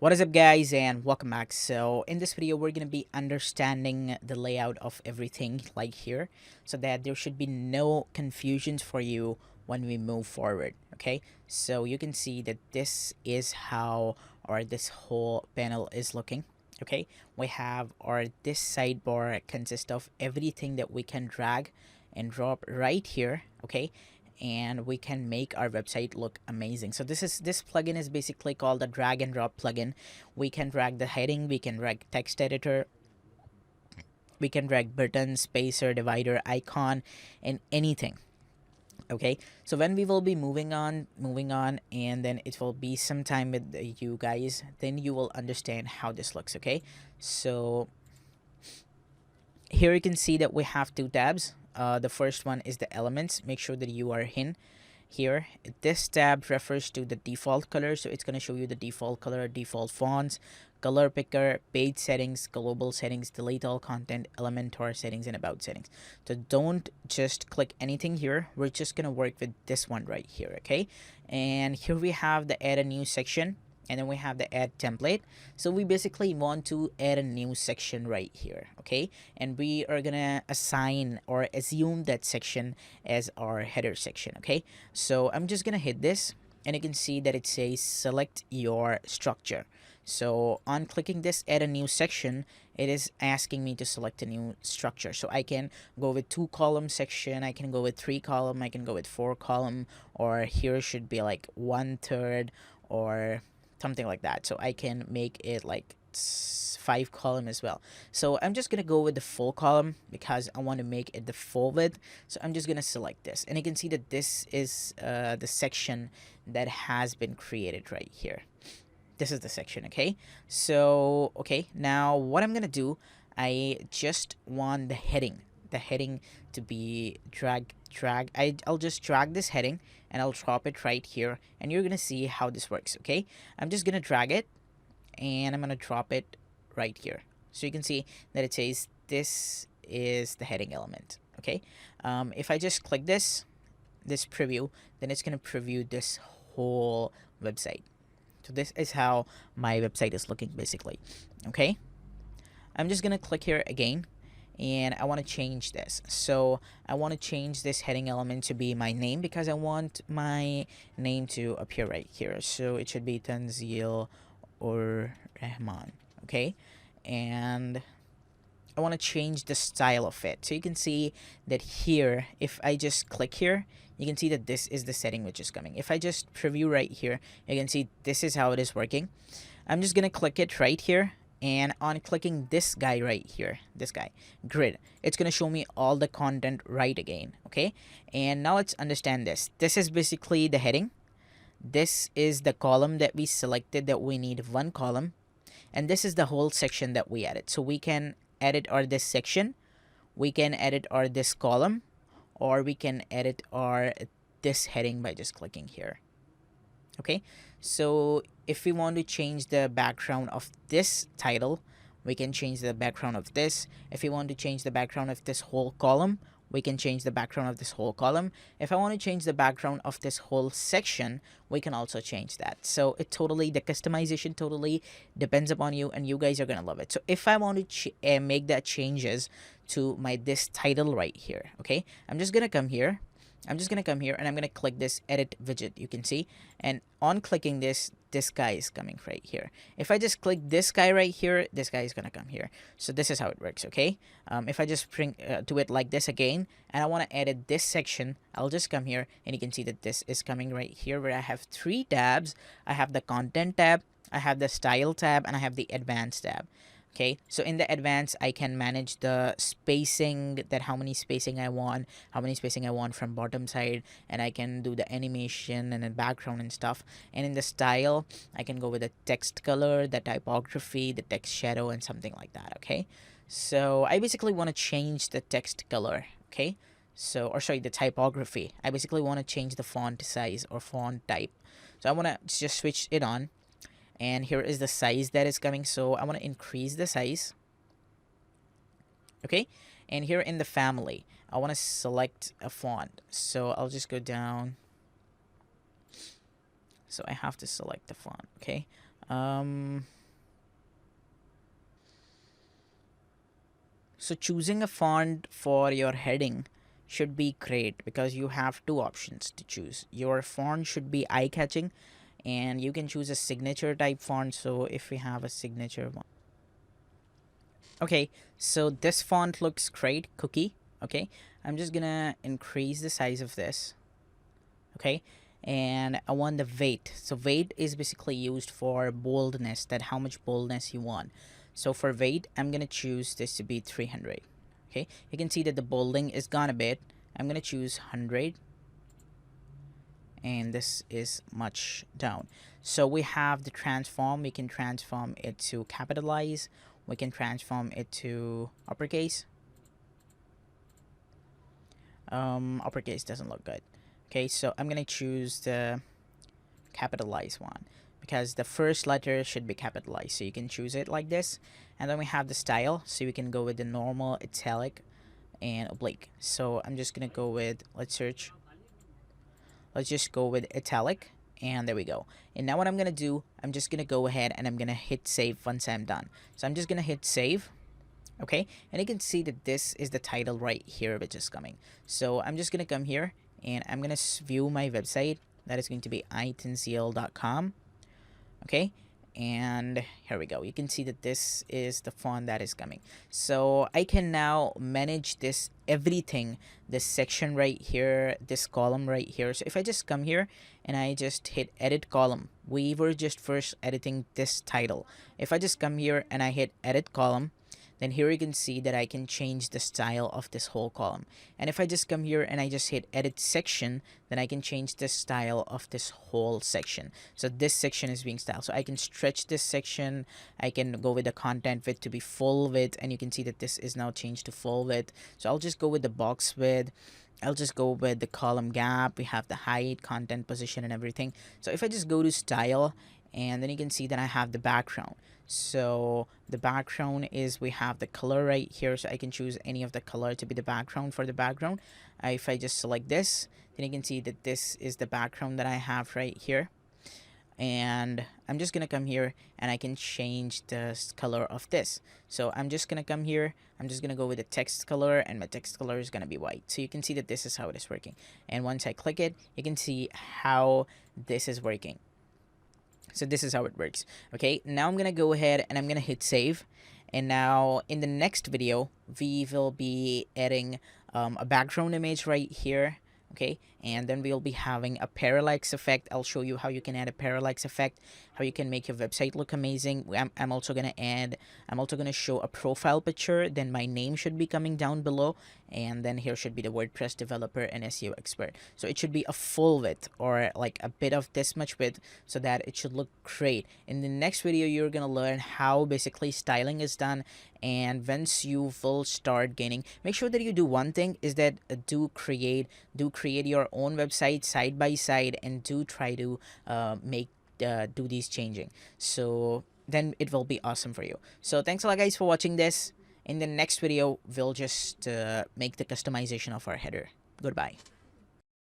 What is up, guys, and welcome back. So in this video we're going to be understanding the layout of everything like here, so that there should be no confusions for you when we move forward. Okay, so you can see that this is how or this whole panel is looking. Okay, we have our this sidebar consists of everything that we can drag and drop right here. Okay, and we can make our website look amazing. So this plugin is basically called the drag and drop plugin. We can drag the heading, we can drag text editor, we can drag button, spacer, divider, icon, and anything. Okay, so when we will be moving on, and then it will be some time with you guys, then you will understand how this looks. Okay, so here you can see that we have two tabs. The first one is the elements. Make sure that you are in here. This tab refers to the default color, so it's going to show you the default color, default fonts, color picker, page settings, global settings, delete all content, elementor settings, and about settings. So don't just click anything here. We're just going to work with this one right here. Okay, and here we have the add a new section, and then we have the add template. So we basically want to add a new section right here. Okay, and we are gonna assign or assume that section as our header section. Okay, so I'm just gonna hit this, and you can see that it says select your structure. So on clicking this add a new section, it is asking me to select a new structure. So I can go with 2-column section, I can go with 3-column, I can go with 4-column, or here should be like 1/3 or something like that. So I can make it like 5-column as well. So I'm just gonna go with the full column because I want to make it the full width. So I'm just gonna select this, and you can see that this is the section that has been created right here. This is the section. Okay, so now what I'm gonna do, I just want the heading to be I'll just drag this heading, and I'll drop it right here, and you're gonna see how this works. Okay, I'm just gonna drag it, and I'm gonna drop it right here, so you can see that it says this is the heading element. Okay, if I just click this preview, then it's gonna preview this whole website. So this is how my website is looking basically. Okay, I'm just gonna click here again, and I want to change this. So I want to change this heading element to be my name, because I want my name to appear right here. So it should be Tanzil or Rahman. Okay, and I want to change the style of it. So you can see that here, if I just click here, you can see that this is the setting which is coming. If I just preview right here, you can see this is how it is working. I'm just gonna click it right here, and on clicking this guy right here, this guy grid, it's gonna show me all the content right again. Okay, and now let's understand this is basically the heading. This is the column that we selected, that we need 1 column, and this is the whole section that we added. So we can edit our this section, we can edit our this column, or we can edit our this heading by just clicking here. Okay, so if we want to change the background of this title, we can change the background of this. If we want to change the background of this whole column, we can change the background of this whole column. If I want to change the background of this whole section, we can also change that. So the customization totally depends upon you, and you guys are gonna love it. So if I want to make that changes to my this title right here, okay, I'm just gonna come here, and I'm gonna click this edit widget. You can see, and on clicking this guy is coming right here. If I just click this guy right here, this guy is gonna come here. So this is how it works. Okay, if I just bring do it like this again, and I want to edit this section, I'll just come here, and you can see that this is coming right here, where I have 3 tabs. I have the content tab, I have the style tab, and I have the advanced tab. Okay, so in the advanced, I can manage the spacing, that how many spacing I want from bottom side, and I can do the animation and the background and stuff. And in the style, I can go with the text color, the typography, the text shadow, and something like that. Okay, so I basically want to change the text color. Okay, so, or sorry, the typography. I basically want to change the font size or font type. So I want to just switch it on, and here is the size that is coming. So I want to increase the size. Okay, and here in the family, I want to select a font. So I'll just go down. So I have to select the font. Okay, Um, so choosing a font for your heading should be great because you have two options to choose. Your font should be eye-catching, and you can choose a signature type font. So if we have a signature one, okay, so this font looks great, Cookie. Okay, I'm just gonna increase the size of this. Okay, and I want the weight. So weight is basically used for boldness, that how much boldness you want. So for weight, I'm gonna choose this to be 300. Okay, you can see that the bolding is gone a bit. I'm gonna choose 100, and this is much down. So we have the transform. We can transform it to capitalize. We can transform it to uppercase. Uppercase doesn't look good. Okay, so I'm gonna choose the capitalize one because the first letter should be capitalized. So you can choose it like this, and then we have the style. So we can go with the normal, italic, and oblique. So I'm just gonna go with, let's search. Let's just go with italic, and there we go. And now what I'm gonna do, I'm just gonna go ahead and I'm gonna hit save once I'm done. So I'm just gonna hit save. Okay, and you can see that this is the title right here which is coming. So I'm just gonna come here and I'm gonna view my website. That is going to be itenzl.com. Okay, and here we go. You can see that this is the font that is coming. So I can now manage this everything, this section right here, this column right here. So if I just come here and I just hit edit column, we were just first editing this title. If I just come here and I hit edit column, then here you can see that I can change the style of this whole column. And if I just come here and I just hit edit section, then I can change the style of this whole section. So this section is being styled. So I can stretch this section. I can go with the content width to be full width, and you can see that this is now changed to full width. So I'll just go with the box width. I'll just go with the column gap. We have the height, content, position, and everything. So if I just go to style, and then you can see that I have the background. So the background is, we have the color right here, so I can choose any of the color to be the background for the background. If I just select this, then you can see that this is the background that I have right here. And I'm just gonna come here and I can change the color of this. So I'm just gonna come here, I'm just gonna go with the text color, and my text color is gonna be white. So you can see that this is how it is working. And once I click it, you can see how this is working. So this is how it works. Okay, now I'm gonna go ahead and I'm gonna hit save. And now in the next video, we will be adding a background image right here. Okay, and then we'll be having a parallax effect. I'll show you how you can add a parallax effect, how you can make your website look amazing. I'm also gonna show a profile picture. Then my name should be coming down below, and then here should be the WordPress developer and SEO expert. So it should be a full width, or like a bit of this much width, so that it should look great. In the next video, you're gonna learn how basically styling is done, and once you will start gaining, make sure that you do one thing, is that do create your own website side by side, and do try to do these changing. So then it will be awesome for you. So thanks a lot, guys, for watching this. In the next video, we'll just make the customization of our header. Goodbye.